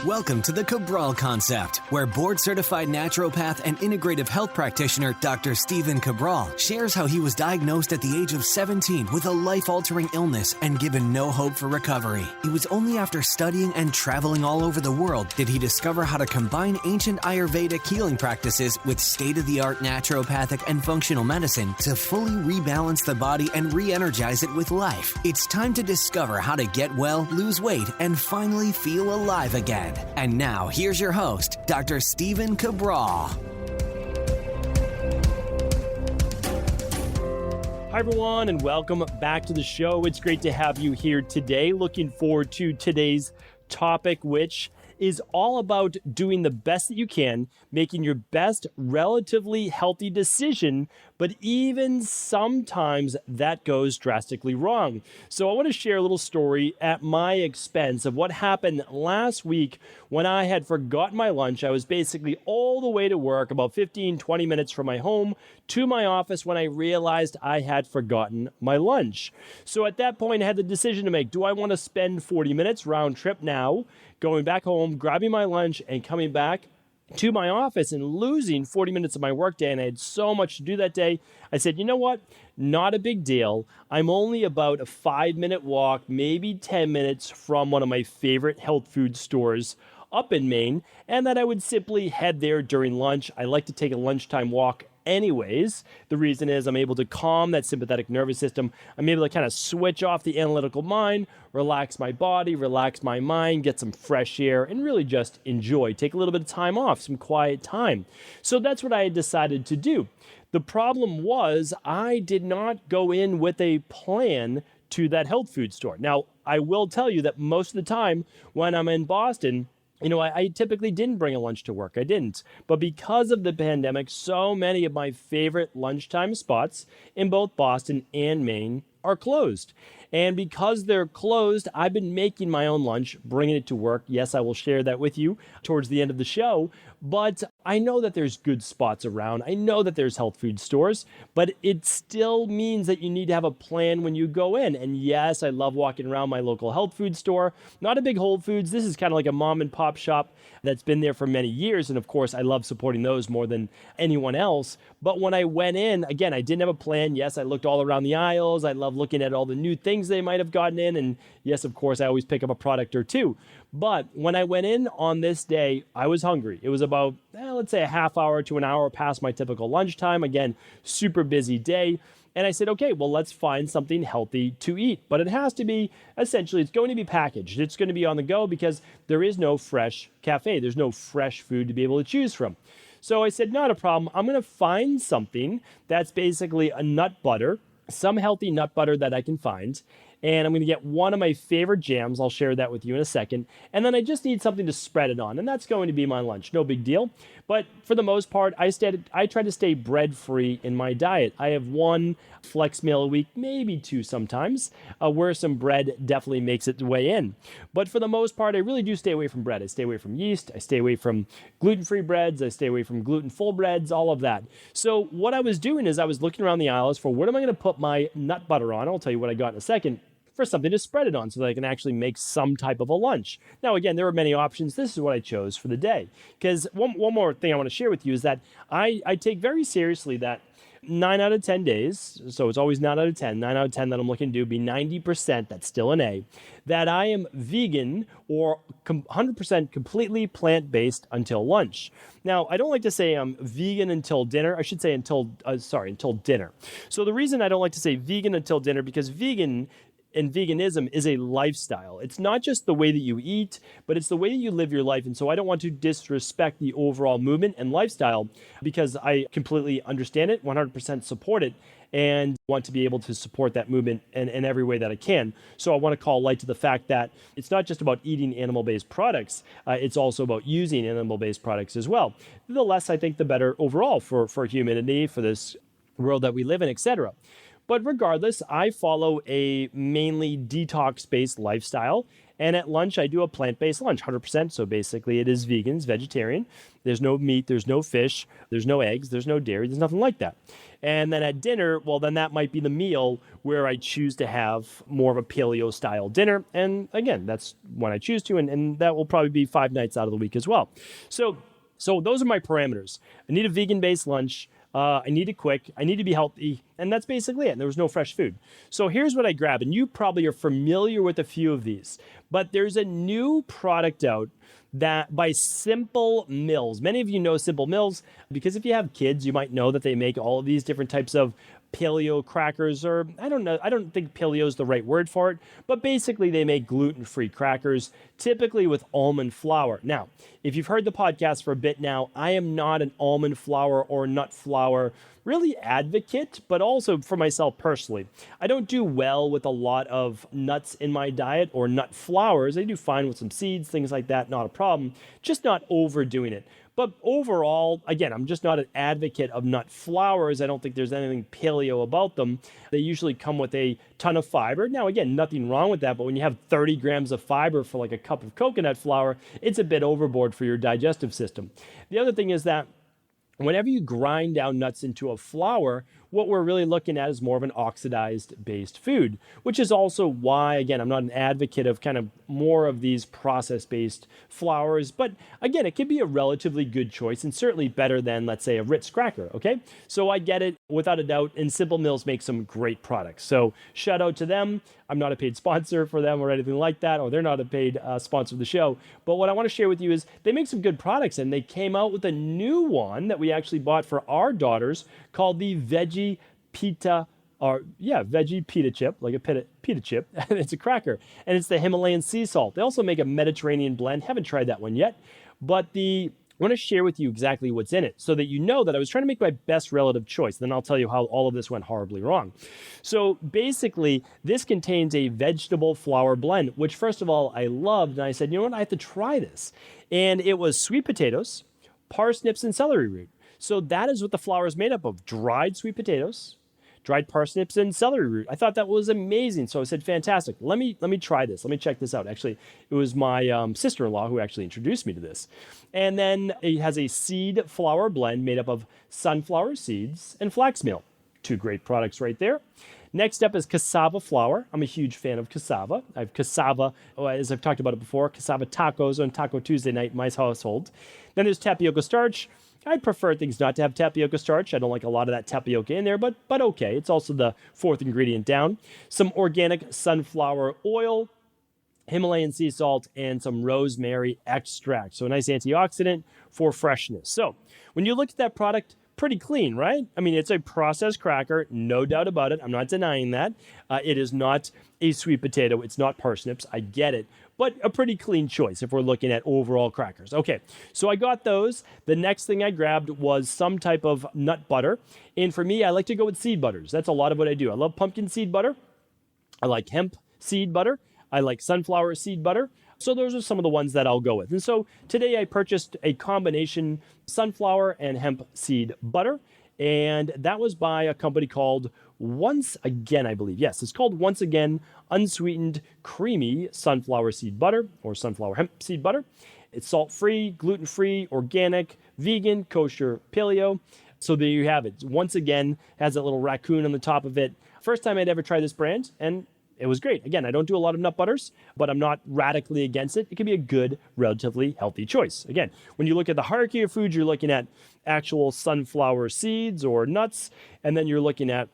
Welcome to the Cabral Concept, where board-certified naturopath and integrative health practitioner Dr. Stephen Cabral shares how he was diagnosed at the age of 17 with a life-altering illness and given no hope for recovery. It was only after studying and traveling all over the world did he discover how to combine ancient Ayurvedic healing practices with state-of-the-art naturopathic and functional medicine to fully rebalance the body and re-energize it with life. It's time to discover how to get well, lose weight, and finally feel alive again. And now, here's your host, Dr. Stephen Cabral. Hi, everyone, and welcome back to the show. It's great to have you here today. Looking forward to today's topic, which is all about doing the best that you can, making your best relatively healthy decision, but even sometimes that goes drastically wrong. So I want to share a little story at my expense of what happened last week when I had forgotten my lunch. I was basically all the way to work, about 15, 20 minutes from my home to my office when I realized I had forgotten my lunch. So at that point, I had the decision to make. Do I want to spend 40 minutes round trip now, going back home, grabbing my lunch, and coming back to my office and losing 40 minutes of my workday? And I had so much to do that day. I said, you know what? Not a big deal. I'm only about a 5-minute walk, maybe 10 minutes from one of my favorite health food stores up in Maine, and that I would simply head there during lunch. I like to take a lunchtime walk anyways. The reason is I'm able to calm that sympathetic nervous system. I'm able to kind of switch off the analytical mind, relax my body, relax my mind, get some fresh air, and really just enjoy. Take a little bit of time off, some quiet time. So that's what I had decided to do. The problem was I did not go in with a plan to that health food store. Now, I will tell you that most of the time when I'm in Boston, I typically didn't bring a lunch to work. I didn't. But because of the pandemic, so many of my favorite lunchtime spots in both Boston and Maine are closed. And because they're closed, I've been making my own lunch, bringing it to work. Yes, I will share that with you towards the end of the show. But I know that there's good spots around. I know that there's health food stores, but it still means that you need to have a plan when you go in. And yes, I love walking around my local health food store. Not a big Whole Foods. This is kind of like a mom and pop shop that's been there for many years. And of course, I love supporting those more than anyone else. But when I went in, again, I didn't have a plan. Yes, I looked all around the aisles. I love looking at all the new things they might have gotten in. And yes, of course, I always pick up a product or two. But when I went in on this day, I was hungry. It was about, let's say a half hour to an hour past my typical lunchtime. Again, super busy day. And I said, okay, well, let's find something healthy to eat. But it has to be, essentially, it's going to be packaged. It's going to be on the go because there is no fresh cafe. There's no fresh food to be able to choose from. So I said, not a problem. I'm going to find something that's basically a nut butter, some healthy nut butter that I can find. And I'm going to get one of my favorite jams. I'll share that with you in a second. And then I just need something to spread it on. And that's going to be my lunch. No big deal. But for the most part, I try to stay bread-free in my diet. I have one flex meal a week, maybe two sometimes, where some bread definitely makes its way in. But for the most part, I really do stay away from bread. I stay away from yeast. I stay away from gluten-free breads. I stay away from gluten-full breads, all of that. So what I was doing is I was looking around the aisles for what am I going to put my nut butter on. I'll tell you what I got in a second. For something to spread it on so that I can actually make some type of a lunch. Now, again, there are many options. This is what I chose for the day. Because one more thing I want to share with you is that I take very seriously that 9 out of 10 days, so it's always 9 out of 10 that I'm looking to do, be 90%, that's still an A, that I am vegan or 100% completely plant-based until lunch. Now, I don't like to say I'm vegan until dinner. I should say until dinner. So the reason I don't like to say vegan until dinner, because vegan and veganism is a lifestyle. It's not just the way that you eat, but it's the way that you live your life. And so I don't want to disrespect the overall movement and lifestyle because I completely understand it, 100% support it, and want to be able to support that movement in every way that I can. So I want to call light to the fact that it's not just about eating animal-based products, it's also about using animal-based products as well. The less, I think, the better overall for humanity, for this world that we live in, etc. But regardless, I follow a mainly detox-based lifestyle. And at lunch, I do a plant-based lunch, 100%. So basically, it is vegan, it's vegetarian. There's no meat, there's no fish, there's no eggs, there's no dairy, there's nothing like that. And then at dinner, well, then that might be the meal where I choose to have more of a paleo-style dinner. And again, that's when I choose to, and that will probably be 5 nights out of the week as well. So those are my parameters. I need a vegan-based lunch. I need it quick. I need to be healthy. And that's basically it. And there was no fresh food. So here's what I grab. And you probably are familiar with a few of these. But there's a new product out that by Simple Mills. Many of you know Simple Mills because if you have kids, you might know that they make all of these different types of paleo crackers, or I don't know, I don't think paleo is the right word for it, but basically they make gluten-free crackers, typically with almond flour. Now, if you've heard the podcast for a bit now, I am not an almond flour or nut flour really advocate, but also for myself personally. I don't do well with a lot of nuts in my diet or nut flours. I do fine with some seeds, things like that, not a problem, just not overdoing it. But overall, again, I'm just not an advocate of nut flours. I don't think there's anything paleo about them. They usually come with a ton of fiber. Now, again, nothing wrong with that, but when you have 30 grams of fiber for like a cup of coconut flour, it's a bit overboard for your digestive system. The other thing is that whenever you grind down nuts into a flour, what we're really looking at is more of an oxidized-based food, which is also why, again, I'm not an advocate of kind of more of these process-based flours. But again, it can be a relatively good choice and certainly better than, let's say, a Ritz cracker, okay? So I get it, without a doubt, and Simple Mills makes some great products. So shout out to them. I'm not a paid sponsor for them or anything like that, or they're not a paid sponsor of the show. But what I want to share with you is they make some good products, and they came out with a new one that we actually bought for our daughters called the veggie pita chip, like a pita chip. It's a cracker, and it's the Himalayan sea salt. They also make a Mediterranean blend. Haven't tried that one yet, but I want to share with you exactly what's in it so that you know that I was trying to make my best relative choice. Then I'll tell you how all of this went horribly wrong. So basically, this contains a vegetable flour blend, which first of all, I loved. And I said, you know what, I have to try this. And it was sweet potatoes, parsnips, and celery root. So that is what the flour is made up of: dried sweet potatoes, dried parsnips, and celery root. I thought that was amazing. So I said, fantastic. Let me try this. Let me check this out. Actually, it was my sister-in-law who actually introduced me to this. And then it has a seed flour blend made up of sunflower seeds and flax meal. 2 great products right there. Next up is cassava flour. I'm a huge fan of cassava. I have cassava, as I've talked about it before, cassava tacos on Taco Tuesday night in my household. Then there's tapioca starch. I prefer things not to have tapioca starch. I don't like a lot of that tapioca in there, but okay. It's also the 4th ingredient down. Some organic sunflower oil, Himalayan sea salt, and some rosemary extract. So a nice antioxidant for freshness. So when you look at that product, pretty clean, right? I mean, it's a processed cracker, no doubt about it. I'm not denying that. It is not a sweet potato. It's not parsnips. I get it. But a pretty clean choice if we're looking at overall crackers. Okay, so I got those. The next thing I grabbed was some type of nut butter. And for me, I like to go with seed butters. That's a lot of what I do. I love pumpkin seed butter. I like hemp seed butter. I like sunflower seed butter. So those are some of the ones that I'll go with. And so today I purchased a combination sunflower and hemp seed butter. And that was by a company called Once Again, I believe. Yes, it's called Once Again Unsweetened Creamy Sunflower Seed Butter or Sunflower Hemp Seed Butter. It's salt-free, gluten-free, organic, vegan, kosher, paleo. So there you have it. Once Again has that little raccoon on the top of it. First time I'd ever tried this brand, and it was great. Again, I don't do a lot of nut butters, but I'm not radically against it. It can be a good, relatively healthy choice. Again, when you look at the hierarchy of foods, you're looking at actual sunflower seeds or nuts, and then you're looking at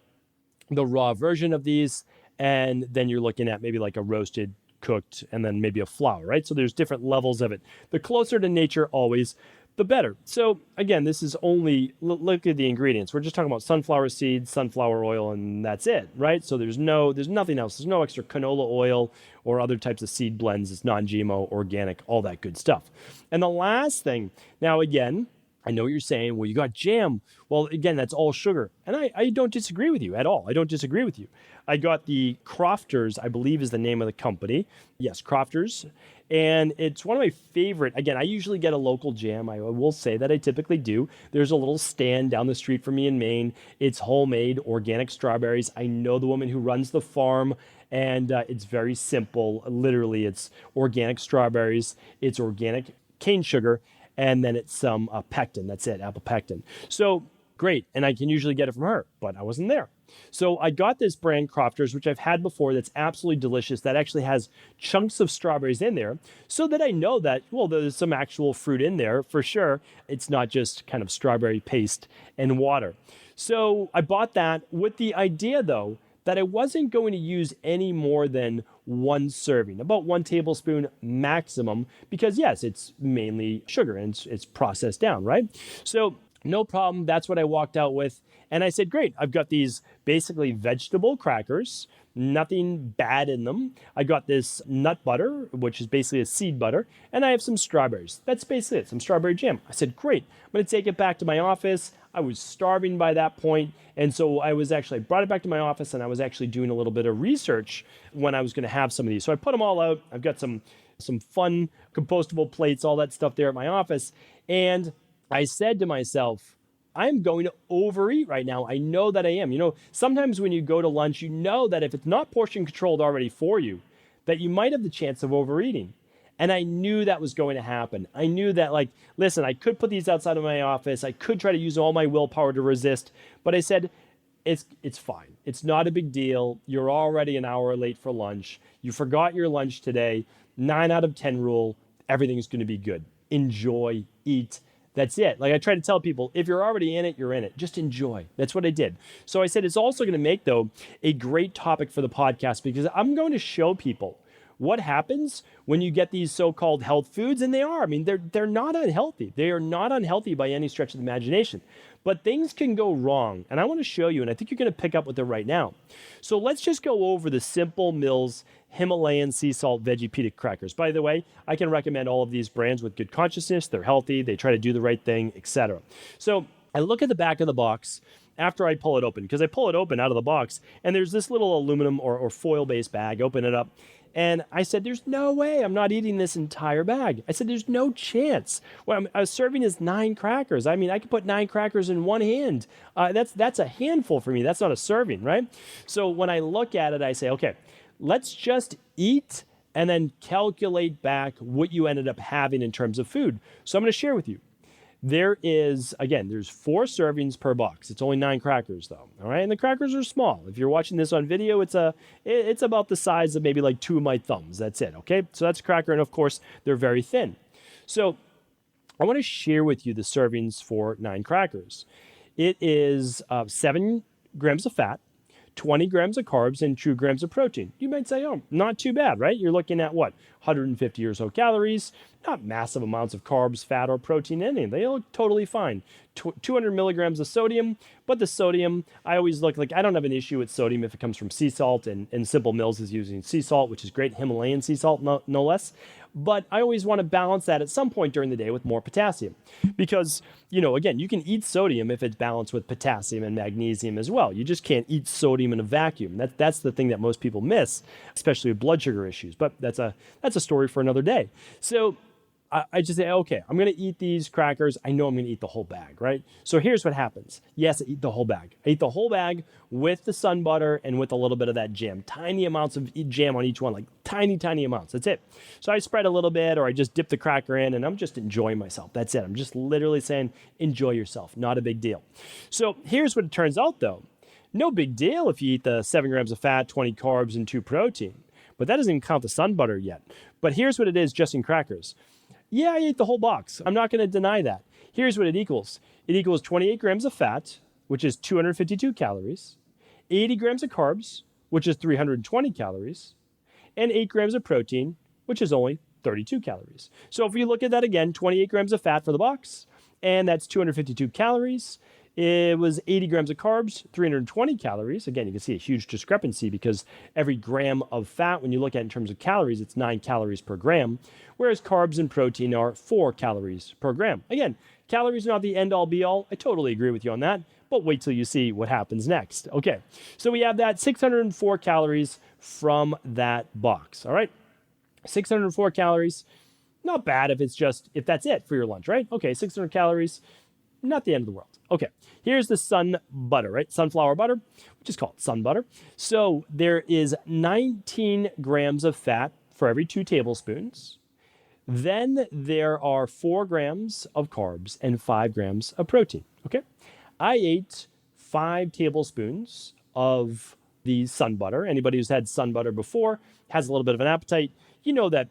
the raw version of these, and then you're looking at maybe like a roasted, cooked, and then maybe a flour, right? So there's different levels of it. The closer to nature always, the better. So again, this is only, look at the ingredients. We're just talking about sunflower seeds, sunflower oil, and that's it, right? So there's nothing else. There's no extra canola oil or other types of seed blends. It's non-GMO, organic, all that good stuff. And the last thing, now again, I know what you're saying, well, you got jam. Well, again, that's all sugar. And I don't disagree with you at all. I don't disagree with you. I got the Crofters, I believe is the name of the company. Yes, Crofters. And it's one of my favorite. Again, I usually get a local jam. I will say that I typically do. There's a little stand down the street from me in Maine. It's homemade organic strawberries. I know the woman who runs the farm, and it's very simple. Literally, it's organic strawberries, it's organic cane sugar, and then it's some pectin. That's it, apple pectin. So great. And I can usually get it from her, but I wasn't there. So I got this brand Crofters, which I've had before, that's absolutely delicious, that actually has chunks of strawberries in there, so that I know that, well, there's some actual fruit in there for sure. It's not just kind of strawberry paste and water. So I bought that with the idea, though, that I wasn't going to use any more than one serving, about 1 tablespoon maximum, because yes, it's mainly sugar and it's processed down, right? So no problem. That's what I walked out with. And I said, great, I've got these basically vegetable crackers, nothing bad in them. I got this nut butter, which is basically a seed butter, and I have some strawberries. That's basically it, some strawberry jam. I said, great, I'm going to take it back to my office. I was starving by that point, and so I brought it back to my office, and I was actually doing a little bit of research when I was going to have some of these. So I put them all out. I've got some fun compostable plates, all that stuff there at my office, and I said to myself, I'm going to overeat right now. I know that I am. You know, sometimes when you go to lunch, you know that if it's not portion controlled already for you, that you might have the chance of overeating. And I knew that was going to happen. I knew that, like, listen, I could put these outside of my office. I could try to use all my willpower to resist. But I said, it's fine. It's not a big deal. You're already an hour late for lunch. You forgot your lunch today. 9 out of 10 rule. Everything's going to be good. Enjoy, eat. That's it. Like I try to tell people, if you're already in it, you're in it. Just enjoy. That's what I did. So I said, it's also going to make, though, a great topic for the podcast, because I'm going to show people what happens when you get these so-called health foods, and they are. I mean, they're not unhealthy. They are not unhealthy by any stretch of the imagination. But things can go wrong, and I want to show you, and I think you're going to pick up with it right now. So let's just go over the Simple Mills Himalayan sea salt veggie pita crackers. By the way, I can recommend all of these brands with good consciousness. They're healthy. They try to do the right thing, etc. So I look at the back of the box after I pull it open, because I pull it open out of the box, and there's this little aluminum or foil-based bag. Open it up. And I said, there's no way I'm not eating this entire bag. I said, there's no chance. What I was serving is 9 crackers. I mean, I could put 9 crackers in one hand. That's a handful for me. That's not a serving, right? So when I look at it, I say, okay, let's just eat and then calculate back what you ended up having in terms of food. So I'm going to share with you. There's 4 servings per box. It's only 9 crackers, though. All right, and the crackers are small. If you're watching this on video, it's about the size of maybe like 2 of my thumbs. That's it. Okay, so that's a cracker, and of course they're very thin. So I want to share with you the servings for 9 crackers. It is 7 grams of fat, 20 grams of carbs, and 2 grams of protein. You might say, oh, not too bad, right? You're looking at what? 150 or so calories, not massive amounts of carbs, fat, or protein in it. They look totally fine. 200 milligrams of sodium, but the sodium, I always look like I don't have an issue with sodium if it comes from sea salt, and Simple Mills is using sea salt, which is great, Himalayan sea salt, no less. But I always want to balance that at some point during the day with more potassium. Because, again, you can eat sodium if it's balanced with potassium and magnesium as well. You just can't eat sodium in a vacuum. That's the thing that most people miss, especially with blood sugar issues. But that's a story for another day. So I just say, okay, I'm going to eat these crackers. I know I'm going to eat the whole bag, right? So here's what happens. Yes, I eat the whole bag. I eat the whole bag with the sun butter and with a little bit of that jam. Tiny amounts of jam on each one, like tiny, tiny amounts. That's it. So I spread a little bit, or I just dip the cracker in, and I'm just enjoying myself. That's it. I'm just literally saying, enjoy yourself. Not a big deal. So here's what it turns out, though. No big deal if you eat the 7 grams of fat, 20 carbs, and 2 protein. But that doesn't even count the sun butter yet. But here's what it is just in crackers. Yeah, I ate the whole box. I'm not going to deny that. Here's what it equals. It equals 28 grams of fat, which is 252 calories, 80 grams of carbs, which is 320 calories, and 8 grams of protein, which is only 32 calories. So if you look at that again, 28 grams of fat for the box, and that's 252 calories. It was 80 grams of carbs, 320 calories. Again, you can see a huge discrepancy because every gram of fat, when you look at it in terms of calories, it's 9 calories per gram, whereas carbs and protein are 4 calories per gram. Again, calories are not the end-all, be-all. I totally agree with you on that, but wait till you see what happens next. Okay, so we have that 604 calories from that box, all right? 604 calories, not bad if that's it for your lunch, right? Okay, 600 calories, not the end of the world. Okay, here's the sun butter, right? Sunflower butter, which is called sun butter. So there is 19 grams of fat for every 2 tablespoons. Then there are 4 grams of carbs and 5 grams of protein, okay? I ate 5 tablespoons of the sun butter. Anybody who's had sun butter before has a little bit of an appetite. You know that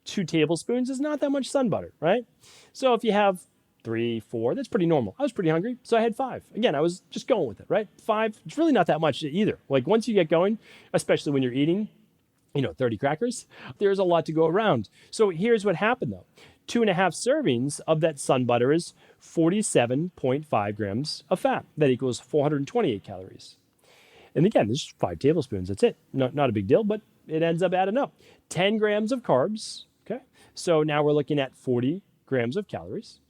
2 tablespoons is not that much sun butter, right? So if you have 3, 4, that's pretty normal. I was pretty hungry, so I had 5. Again, I was just going with it, right? 5, it's really not that much either. Like once you get going, especially when you're eating, 30 crackers, there's a lot to go around. So here's what happened though. 2.5 servings of that sun butter is 47.5 grams of fat. That equals 428 calories. And again, this is 5 tablespoons. That's it. Not a big deal, but it ends up adding up. 10 grams of carbs. Okay. So now we're looking at 40 grams of calories.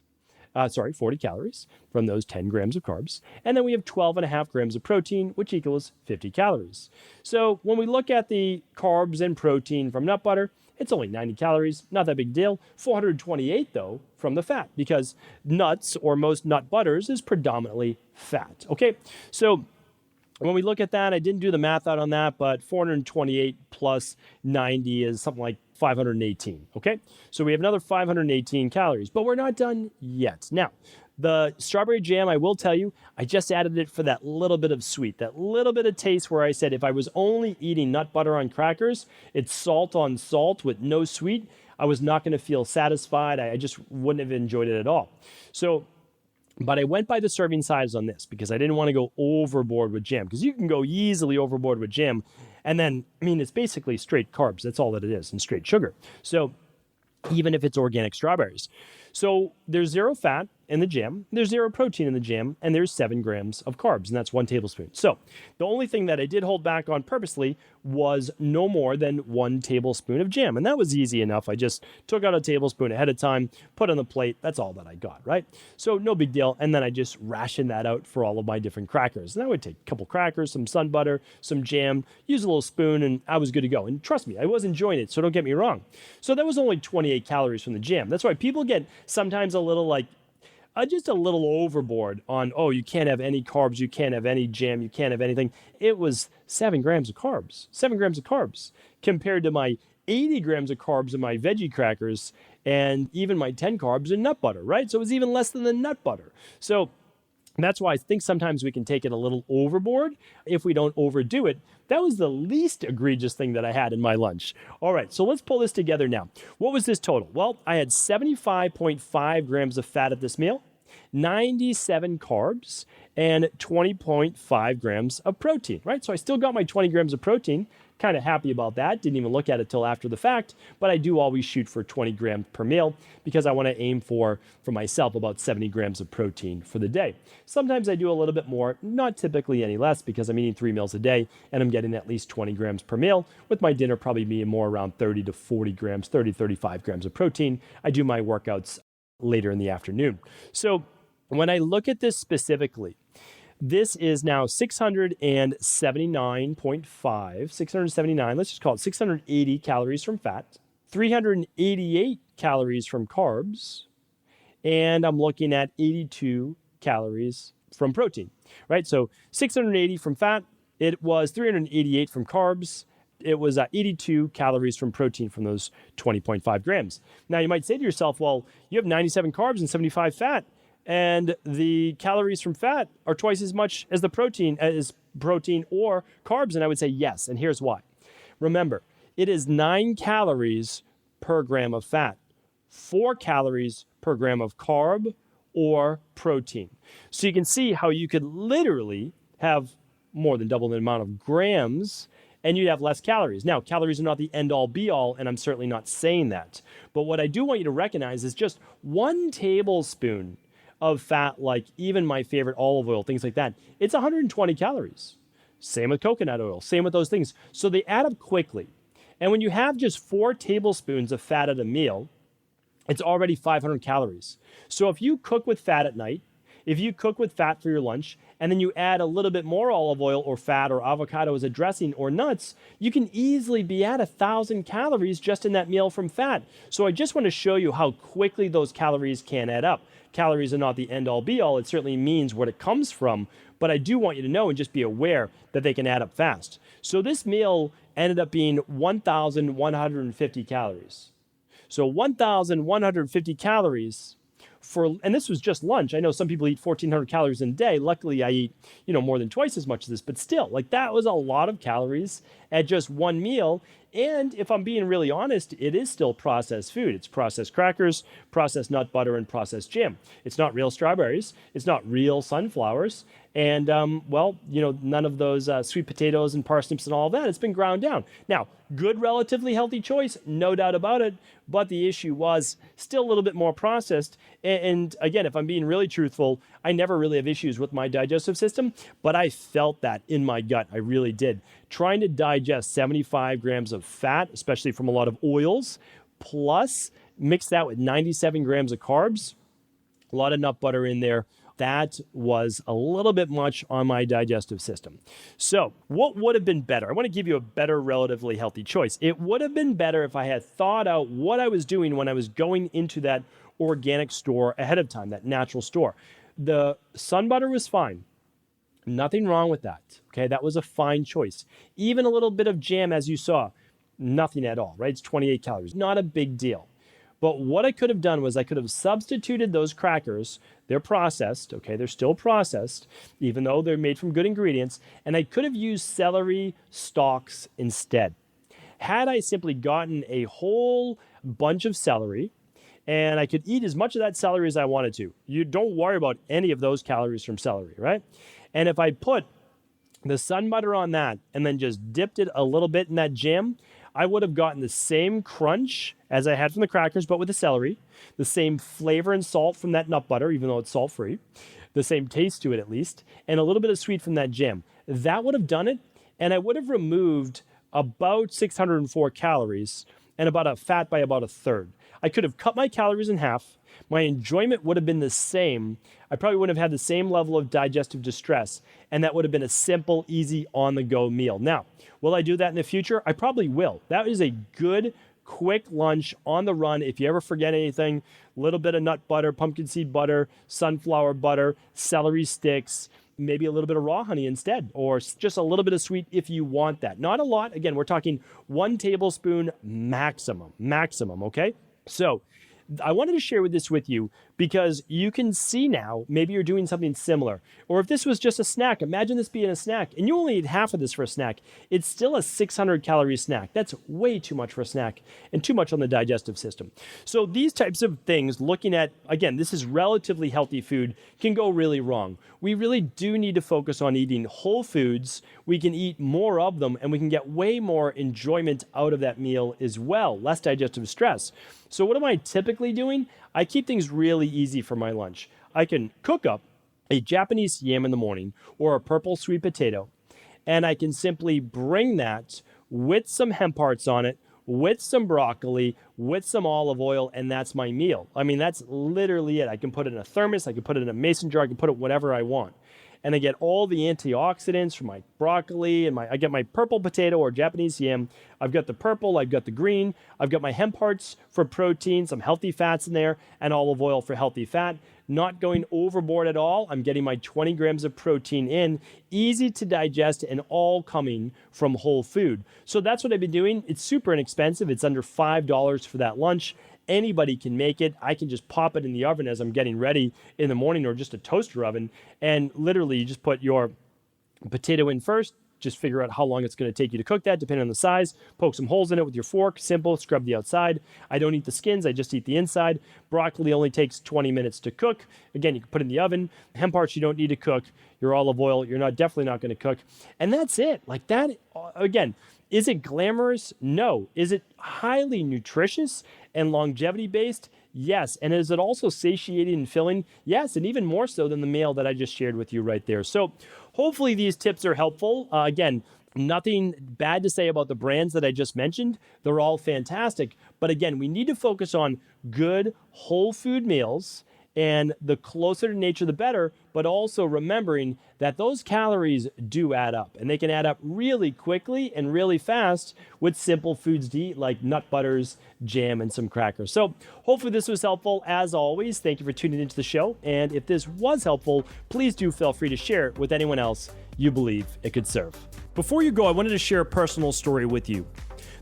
40 calories from those 10 grams of carbs. And then we have 12.5 grams of protein, which equals 50 calories. So when we look at the carbs and protein from nut butter, it's only 90 calories, not that big deal. 428 though from the fat, because nuts or most nut butters is predominantly fat. Okay, so when we look at that, I didn't do the math out on that, but 428 plus 90 is something like 518, okay? So we have another 518 calories, but we're not done yet. Now, the strawberry jam, I will tell you, I just added it for that little bit of sweet, that little bit of taste where I said if I was only eating nut butter on crackers, it's salt on salt with no sweet, I was not gonna feel satisfied. I just wouldn't have enjoyed it at all. But I went by the serving size on this because I didn't want to go overboard with jam, because you can go easily overboard with jam. And then, it's basically straight carbs. That's all that it is, and straight sugar. So even if it's organic strawberries. So there's 0 fat in the jam, there's 0 protein in the jam, and there's 7 grams of carbs, and that's 1 tablespoon. So the only thing that I did hold back on purposely was no more than 1 tablespoon of jam, and that was easy enough. I just took out a tablespoon ahead of time, put on the plate, that's all that I got, right? So no big deal, and then I just rationed that out for all of my different crackers. And I would take a couple crackers, some sun butter, some jam, use a little spoon, and I was good to go. And trust me, I was enjoying it, so don't get me wrong. So that was only 28 calories from the jam. That's why people get sometimes a little just a little overboard on, you can't have any carbs, you can't have any jam, you can't have anything. It was 7 grams of carbs compared to my 80 grams of carbs in my veggie crackers and even my 10 carbs in nut butter, right? So it was even less than the nut butter. So that's why I think sometimes we can take it a little overboard if we don't overdo it. That was the least egregious thing that I had in my lunch. All right, so let's pull this together now. What was this total? Well, I had 75.5 grams of fat at this meal, 97 carbs, and 20.5 grams of protein, right? So I still got my 20 grams of protein. Kind of happy about that. Didn't even look at it till after the fact, but I do always shoot for 20 grams per meal because I want to aim for myself, about 70 grams of protein for the day. Sometimes I do a little bit more, not typically any less, because I'm eating 3 meals a day and I'm getting at least 20 grams per meal, with my dinner probably being more around 30 to 40 grams, 30, 35 grams of protein. I do my workouts later in the afternoon. So when I look at this specifically, this is now 679, let's just call it 680 calories from fat, 388 calories from carbs, and I'm looking at 82 calories from protein, right? So 680 from fat, it was 388 from carbs, it was 82 calories from protein from those 20.5 grams. Now you might say to yourself, well, you have 97 carbs and 75 fat, and the calories from fat are twice as much as the protein or carbs. And I would say yes. And here's why. Remember, it is 9 calories per gram of fat, 4 calories per gram of carb or protein. So you can see how you could literally have more than double the amount of grams and you'd have less calories. Now, calories are not the end all be all, and I'm certainly not saying that. But what I do want you to recognize is just 1 tablespoon of fat, like even my favorite olive oil, things like that, it's 120 calories. Same with coconut oil, same with those things. So they add up quickly. And when you have just 4 tablespoons of fat at a meal, it's already 500 calories. So if you cook with fat at night, If you cook with fat for your lunch and then you add a little bit more olive oil or fat or avocado as a dressing or nuts, you can easily be at 1,000 calories just in that meal from fat. So I just want to show you how quickly those calories can add up. Calories are not the end all be all. It certainly means what it comes from, but I do want you to know and just be aware that they can add up fast. So this meal ended up being 1,150 calories. So 1,150 calories and this was just lunch. I know some people eat 1,400 calories in a day. Luckily, I eat, more than twice as much as this, but still, that was a lot of calories at just one meal. And if I'm being really honest, it is still processed food. It's processed crackers, processed nut butter, and processed jam. It's not real strawberries. It's not real sunflowers. And, none of those sweet potatoes and parsnips and all of that. It's been ground down. Now, good, relatively healthy choice, no doubt about it. But the issue was still a little bit more processed. And again, if I'm being really truthful, I never really have issues with my digestive system, but I felt that in my gut. I really did. Trying to digest 75 grams of fat, especially from a lot of oils, plus mix that with 97 grams of carbs, a lot of nut butter in there. That was a little bit much on my digestive system. So what would have been better? I want to give you a better, relatively healthy choice. It would have been better if I had thought out what I was doing when I was going into that organic store ahead of time, that natural store. The sun butter was fine. Nothing wrong with that. Okay, that was a fine choice. Even a little bit of jam, as you saw, nothing at all, right? It's 28 calories, not a big deal. But what I could have done was I could have substituted those crackers. They're processed, okay? They're still processed, even though they're made from good ingredients. And I could have used celery stalks instead. Had I simply gotten a whole bunch of celery, and I could eat as much of that celery as I wanted to. You don't worry about any of those calories from celery, right? And if I put the sun butter on that and then just dipped it a little bit in that jam, I would have gotten the same crunch as I had from the crackers, but with the celery, the same flavor and salt from that nut butter, even though it's salt-free, the same taste to it at least, and a little bit of sweet from that jam. That would have done it, and I would have removed about 604 calories and about a fat by about a third. I could have cut my calories in half. My enjoyment would have been the same. I probably wouldn't have had the same level of digestive distress, and that would have been a simple, easy, on-the-go meal. Now, will I do that in the future? I probably will. That is a good, quick lunch on the run. If you ever forget anything, a little bit of nut butter, pumpkin seed butter, sunflower butter, celery sticks, maybe a little bit of raw honey instead, or just a little bit of sweet if you want that. Not a lot. Again, we're talking 1 tablespoon maximum, okay? So I wanted to share this with you because you can see now, maybe you're doing something similar. Or if this was just a snack, imagine this being a snack and you only eat half of this for a snack. It's still a 600 calorie snack. That's way too much for a snack and too much on the digestive system. So these types of things, looking at, again, this is relatively healthy food, can go really wrong. We really do need to focus on eating whole foods. We can eat more of them and we can get way more enjoyment out of that meal as well, less digestive stress. So what am I typically doing? I keep things really easy for my lunch. I can cook up a Japanese yam in the morning or a purple sweet potato, and I can simply bring that with some hemp hearts on it, with some broccoli, with some olive oil, and that's my meal. I mean, that's literally it. I can put it in a thermos, I can put it in a mason jar, I can put it whatever I want. And I get all the antioxidants from my broccoli, and I get my purple potato or Japanese yam. I've got the purple, I've got the green, I've got my hemp hearts for protein, some healthy fats in there, and olive oil for healthy fat. Not going overboard at all. I'm getting my 20 grams of protein in, easy to digest, and all coming from whole food. So that's what I've been doing. It's super inexpensive. It's under $5 for that lunch. Anybody can make it. I can just pop it in the oven as I'm getting ready in the morning, or just a toaster oven. And literally you just put your potato in first, just figure out how long it's going to take you to cook that, depending on the size. Poke some holes in it with your fork, simple, scrub the outside. I don't eat the skins, I just eat the inside. Broccoli only takes 20 minutes to cook. Again, you can put it in the oven. Hemp hearts you don't need to cook. Your olive oil, you're definitely not going to cook. And that's it. Like that, again, is it glamorous? No. Is it highly nutritious and longevity based? Yes. And is it also satiating and filling? Yes. And even more so than the meal that I just shared with you right there. So hopefully these tips are helpful. Again, nothing bad to say about the brands that I just mentioned. They're all fantastic. But again, we need to focus on good whole food meals And the closer to nature, the better, but also remembering that those calories do add up, and they can add up really quickly and really fast with simple foods to eat like nut butters, jam, and some crackers. So hopefully this was helpful. As always, thank you for tuning into the show. And if this was helpful, please do feel free to share it with anyone else you believe it could serve. Before you go, I wanted to share a personal story with you.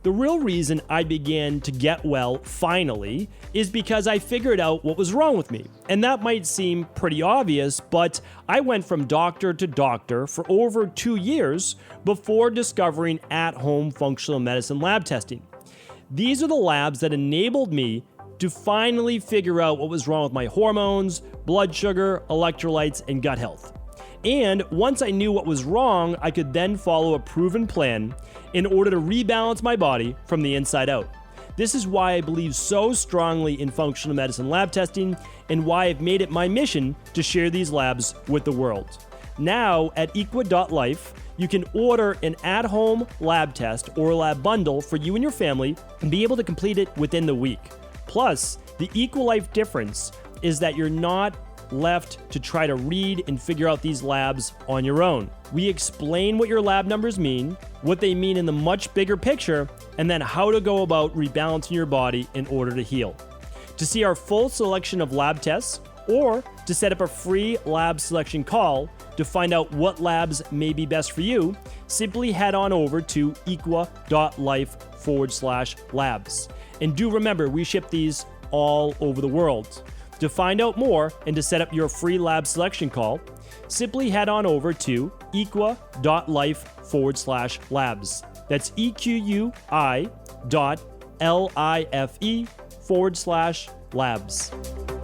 The real reason I began to get well finally is because I figured out what was wrong with me. And that might seem pretty obvious, but I went from doctor to doctor for over 2 years before discovering at-home functional medicine lab testing. These are the labs that enabled me to finally figure out what was wrong with my hormones, blood sugar, electrolytes, and gut health. And once I knew what was wrong, I could then follow a proven plan in order to rebalance my body from the inside out. This is why I believe so strongly in functional medicine lab testing and why I've made it my mission to share these labs with the world. Now at equa.life, you can order an at-home lab test or lab bundle for you and your family and be able to complete it within the week. Plus, the EquaLife difference is that you're not left to try to read and figure out these labs on your own. We explain what your lab numbers mean, what they mean in the much bigger picture, and then how to go about rebalancing your body in order to heal. To see our full selection of lab tests, or to set up a free lab selection call to find out what labs may be best for you, simply head on over to equa.life/labs. And do remember, we ship these all over the world. To find out more and to set up your free lab selection call, simply head on over to equa.life/labs. That's EQUI.LIFE/labs.